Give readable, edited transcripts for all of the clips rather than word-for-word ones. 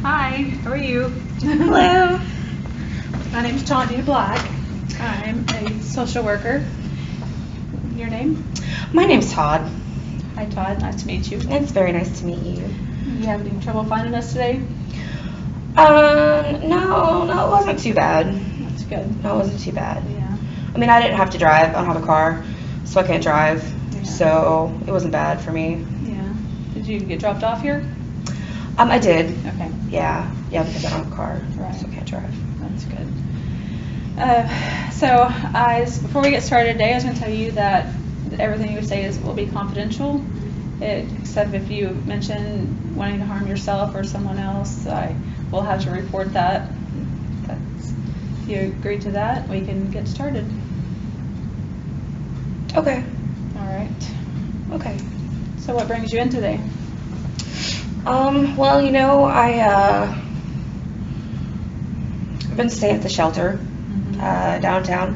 Hi, how are you? Hello. My name's Tanya Black. I'm a social worker. Your name? My name's Todd. Hi, Todd. Nice to meet you. It's very nice to meet you. You having any trouble finding us today? No, it wasn't too bad. That's good. No, it wasn't too bad. Yeah. I mean, I didn't have to drive. I don't have a car, so I can't drive. Yeah. So it wasn't bad for me. Yeah. Did you get dropped off here? I did. Okay. Yeah, because I don't have a car, Right. so I can't drive. That's good. Before we get started today, I was going to tell you that everything you say will be confidential, except if you mention wanting to harm yourself or someone else, I will have to report that. If you agree to that, we can get started. Okay. All right. Okay. So what brings you in today? Well, I've been staying at the shelter downtown,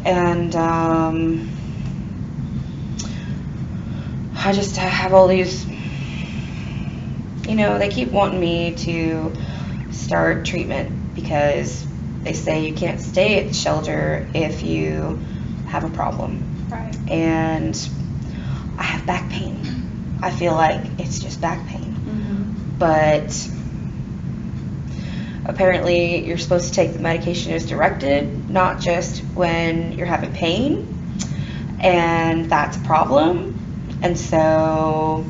and I just have all these, they keep wanting me to start treatment because they say you can't stay at the shelter if you have a problem. Right. And I have back pain. I feel like it's just back pain. But apparently you're supposed to take the medication as directed, not just when you're having pain, and that's a problem. And so,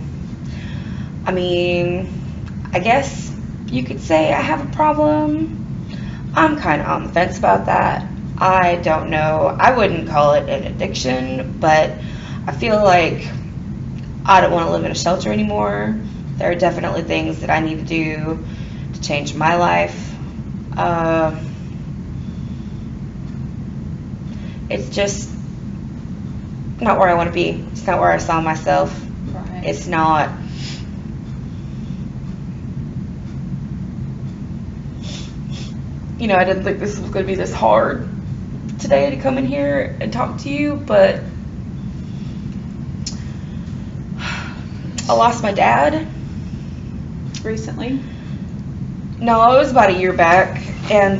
I guess you could say I have a problem. I'm kind of on the fence about that. I don't know. I wouldn't call it an addiction, but I feel like I don't want to live in a shelter anymore. There are definitely things that I need to do to change my life. It's just not where I want to be. It's not where I saw myself. Right. It's not. I didn't think this was going to be this hard today to come in here and talk to you, but I lost my dad. Recently? No, it was about a year back, and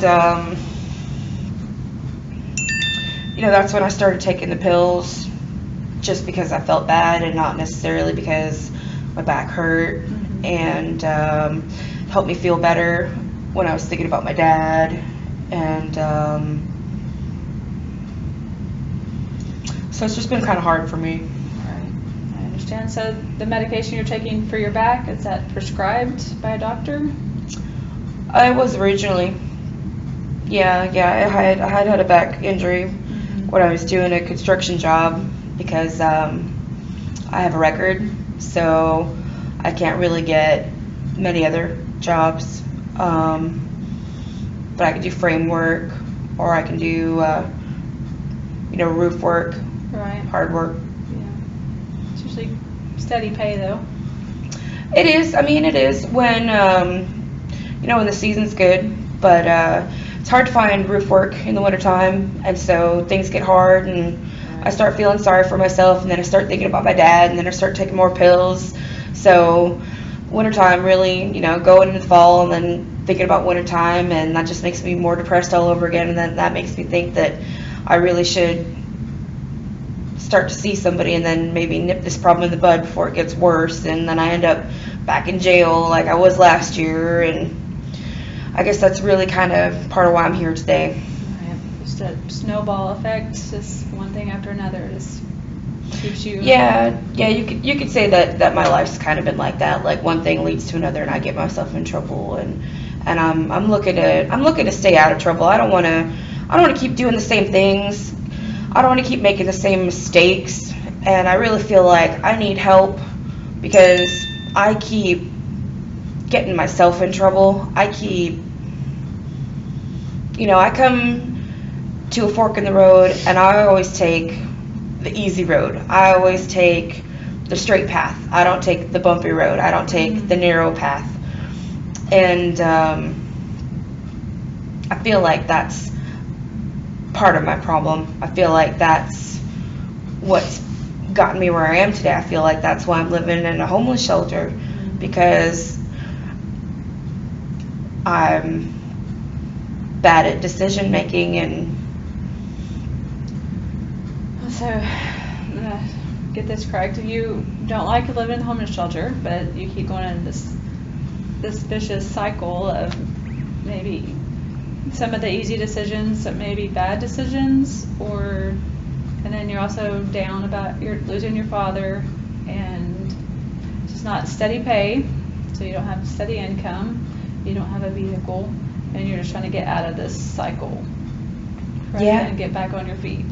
that's when I started taking the pills, just because I felt bad and not necessarily because my back hurt, and helped me feel better when I was thinking about my dad, and so it's just been kind of hard for me. I understand. So the medication you're taking for your back, is that prescribed by a doctor? I was originally. Yeah. I had a back injury when I was doing a construction job because I have a record, so I can't really get many other jobs. But I can do frame work, or I can do roof work, Right. hard work. Yeah. It's usually steady pay though. It is. It is when when the season's good, but it's hard to find roof work in the wintertime, and so things get hard, and I start feeling sorry for myself, and then I start thinking about my dad, and then I start taking more pills. So wintertime really, going into the fall, and then thinking about wintertime, and that just makes me more depressed all over again, and then that makes me think that I really should start to see somebody and then maybe nip this problem in the bud before it gets worse, and then I end up back in jail like I was last year, and I guess that's really kind of part of why I'm here today. Right. Just a snowball effect, just one thing after another, just keeps you. Yeah, you could say that my life's kind of been like that. Like one thing leads to another, and I get myself in trouble, and I'm looking to stay out of trouble. I don't want to keep doing the same things. I don't want to keep making the same mistakes, and I really feel like I need help because I keep getting myself in trouble. I come to a fork in the road, and I always take the easy road. I always take the straight path. I don't take the bumpy road. I don't take the narrow path. And I feel like that's part of my problem. I feel like that's what's gotten me where I am today. I feel like that's why I'm living in a homeless shelter, because I'm bad at decision making, and So, I'm gonna get this correct. You don't like living in a homeless shelter, but you keep going in this vicious cycle of maybe some of the easy decisions, some maybe bad decisions, and then you're also down about you're losing your father, and just not steady pay, so you don't have steady income, you don't have a vehicle, and you're just trying to get out of this cycle, right? Yeah. And get back on your feet.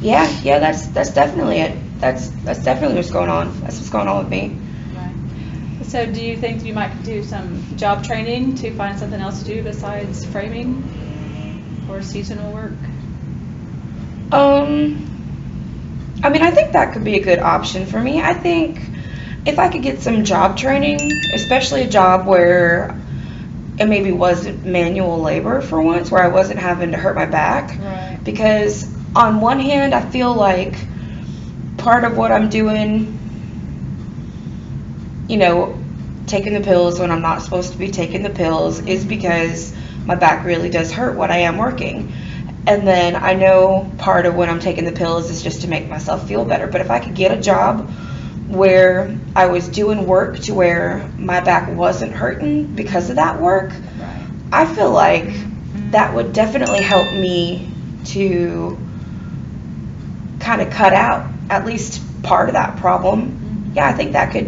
yeah, that's definitely it. That's definitely what's going on. That's what's going on with me. Right. So do you think you might do some job training to find something else to do besides framing or seasonal work? I mean, I think that could be a good option for me. I think if I could get some job training, especially a job where it maybe wasn't manual labor for once, where I wasn't having to hurt my back. Right. Because on one hand, I feel like part of what I'm doing, you know, taking the pills when I'm not supposed to be taking the pills, is because my back really does hurt when I am working. And then I know part of when I'm taking the pills is just to make myself feel better. But if I could get a job where I was doing work to where my back wasn't hurting because of that work, Right. I feel like that would definitely help me to kind of cut out at least part of that problem. Yeah, I think that could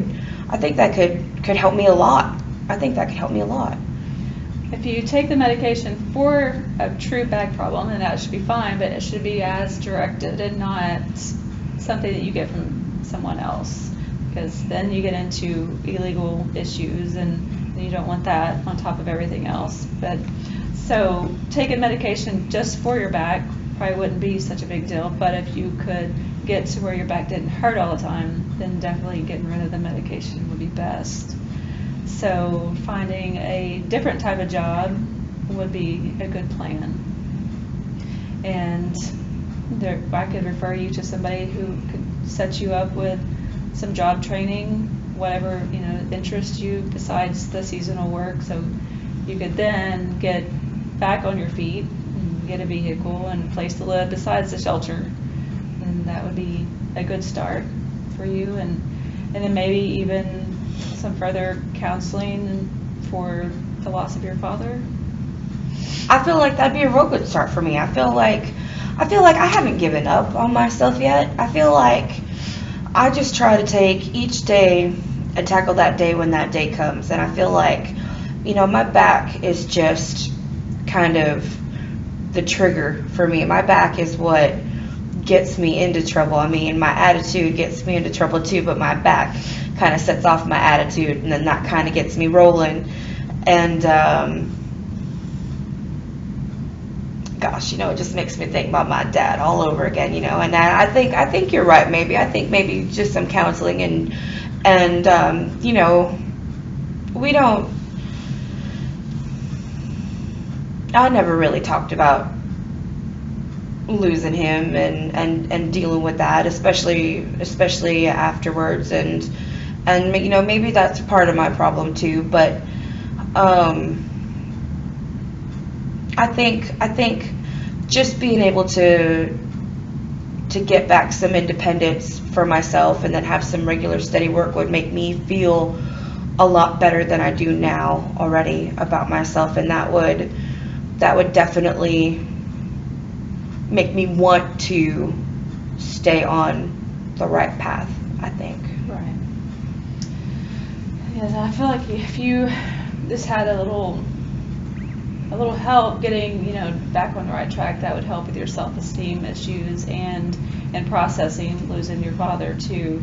help me a lot. I think that could help me a lot. If you take the medication for a true back problem, then that should be fine, but it should be as directed and not something that you get from someone else, because then you get into illegal issues and you don't want that on top of everything else. But so taking medication just for your back probably wouldn't be such a big deal, but if you could get to where your back didn't hurt all the time, then definitely getting rid of the medication would be best. So finding a different type of job would be a good plan. And I could refer you to somebody who could set you up with some job training, whatever, you know, interests you besides the seasonal work. So you could then get back on your feet and get a vehicle and a place to live besides the shelter. And that would be a good start for you. And then maybe even some further counseling for the loss of your father. I feel like that'd be a real good start for me. I feel like I haven't given up on myself yet. I feel like I just try to take each day and tackle that day when that day comes. And I feel like, you know, my back is just kind of the trigger for me. My back is what gets me into trouble. I mean, my attitude gets me into trouble too, but my back kind of sets off my attitude, and then that kind of gets me rolling. And gosh, you know, it just makes me think about my dad all over again, you know. And I think you're right. Maybe I think maybe just some counseling and you know, I never really talked about losing him and dealing with that, especially afterwards, and you know, maybe that's part of my problem too. But I think just being able to get back some independence for myself and then have some regular steady work would make me feel a lot better than I do now already about myself, and that would definitely make me want to stay on the right path, I think. Right. Yes, I feel like if you just had a little help getting, you know, back on the right track, that would help with your self-esteem issues and processing losing your father too,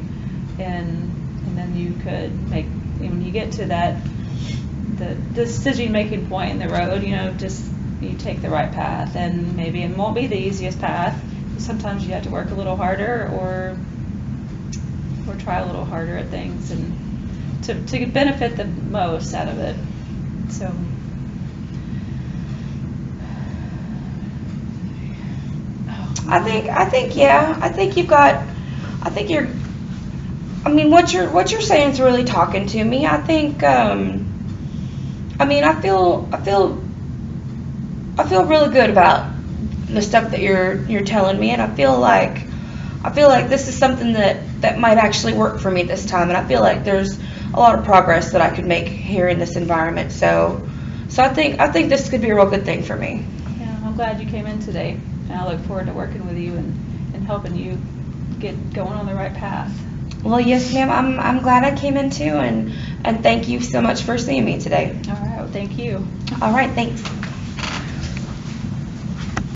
and then you could make, when you get to the decision-making point in the road, you know, just you take the right path, and maybe it won't be the easiest path. Sometimes you have to work a little harder or try a little harder at things, and to benefit the most out of it. So I mean, what you're saying is really talking to me. I I mean, I feel really good about the stuff that you're telling me, and I feel like this is something that might actually work for me this time, and I feel like there's a lot of progress that I could make here in this environment. So I think this could be a real good thing for me. Yeah, I'm glad you came in today, and I look forward to working with you and helping you get going on the right path. Well, yes, ma'am. I'm glad I came in too, and thank you so much for seeing me today. All right, well, thank you. All right, thanks.